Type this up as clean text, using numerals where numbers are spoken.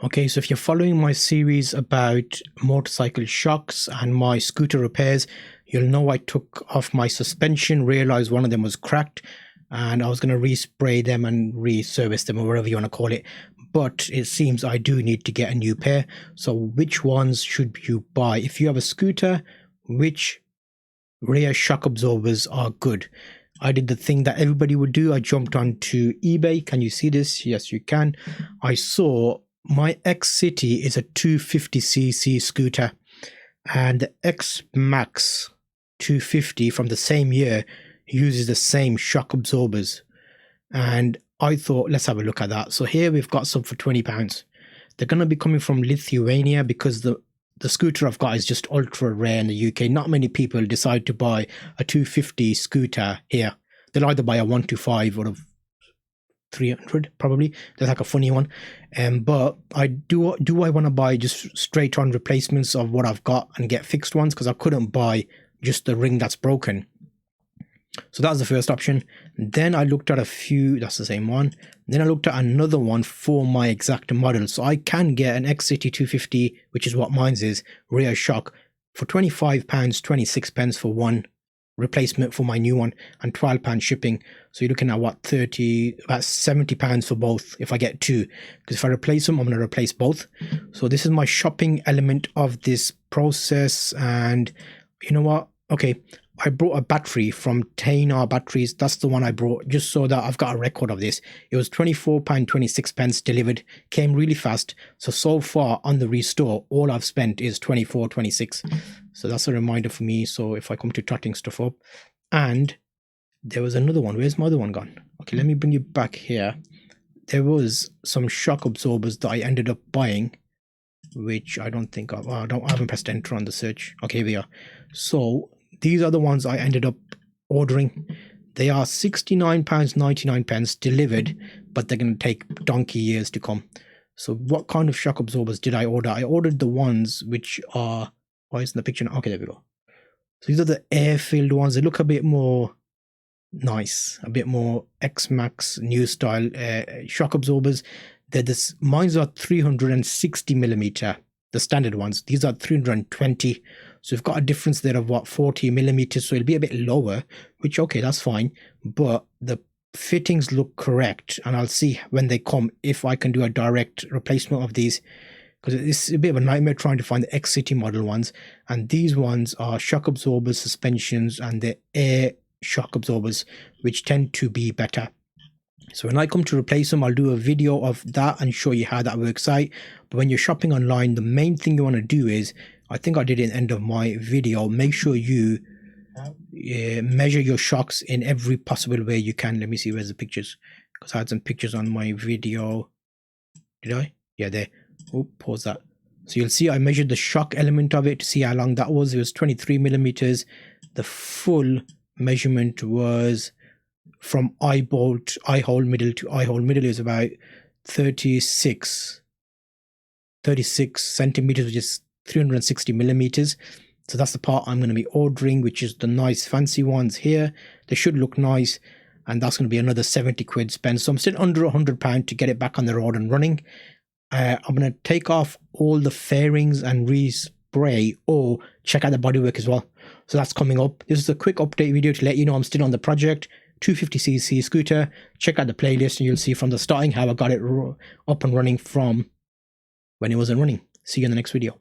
Okay, so if you're following my series about motorcycle shocks and my scooter repairs, you'll know I took off my suspension, realized one of them was cracked, and I was going to respray them and reservice them, or whatever you want to call it. But it seems I do need to get a new pair. So which ones should you buy? If you have a scooter, which rear shock absorbers are good? I did the thing that everybody would do. I jumped onto eBay. Can you see this? Yes, you can. I saw my X City is a 250cc scooter, and the X Max 250 from the same year uses the same shock absorbers. And I thought, let's have a look at that. So here we've got some for £20. They're going to be coming from Lithuania because the scooter I've got is just ultra rare in the UK. Not many people decide to buy a 250 scooter here. They'll either buy a 125 or a 300 probably. That's like a funny one. But I do I want to buy just straight on replacements of what I've got and get fixed ones, because I couldn't buy just the ring that's broken. So that was the first option. Then I looked at a few. That's the same one. Then I looked at another one for my exact model. So I can get an X City 250, which is what mine's is, rear shock, for £25, 26 pence for one replacement for my new one, and £12 shipping. So you're looking at what, about £70 for both if I get two, because if I replace them, I'm going to replace both. So this is my shopping element of this process. And you know what, okay, I brought a battery from Tainar Batteries. That's the one I brought, just so that I've got a record of this. It was £24, 26 pence delivered, came really fast. So far on the restore, all I've spent is 24, 26. So that's a reminder for me. So if I come to totting stuff up. And there was another one. Where's my other one gone? Okay, let me bring you back here. There was some shock absorbers that I ended up buying, which I don't think I haven't pressed enter on the search. Okay, here we are. So these are the ones I ended up ordering. They are £69.99 delivered, but they're going to take donkey years to come. So what kind of shock absorbers did I order? I ordered the ones which are, why isn't the picture? Okay, there we go. So these are the air-filled ones. They look a bit more nice, a bit more X-Max new style shock absorbers. Mine's are 360 millimeter, the standard ones. These are 320. So we've got a difference there of what, 40 millimeters. So it'll be a bit lower, which, okay, that's fine. But the fittings look correct. And I'll see when they come if I can do a direct replacement of these, because it's a bit of a nightmare trying to find the X City model ones. And these ones are shock absorbers, suspensions, and the air shock absorbers, which tend to be better. So when I come to replace them, I'll do a video of that and show you how that works out. But when you're shopping online, the main thing you want to do is, I think I did it at the end of my video, make sure you measure your shocks in every possible way you can. Let me see, where's the pictures? Because I had some pictures on my video. Did I? Yeah, there. Oh, pause that. So you'll see I measured the shock element of it to see how long that was. It was 23 millimeters. The full measurement was from eye hole middle to eye hole middle is about 36 centimeters, which is 360 millimeters. So that's the part I'm going to be ordering, which is the nice fancy ones here. They should look nice, and that's going to be another 70 quid spent. So I'm still under £100 to get it back on the road and running. I'm going to take off all the fairings and respray, or check out the bodywork as well. So that's coming up. This is a quick update video to let you know I'm still on the project. 250cc scooter. Check out the playlist and you'll see from the starting how I got it up and running from when it wasn't running. See you in the next video.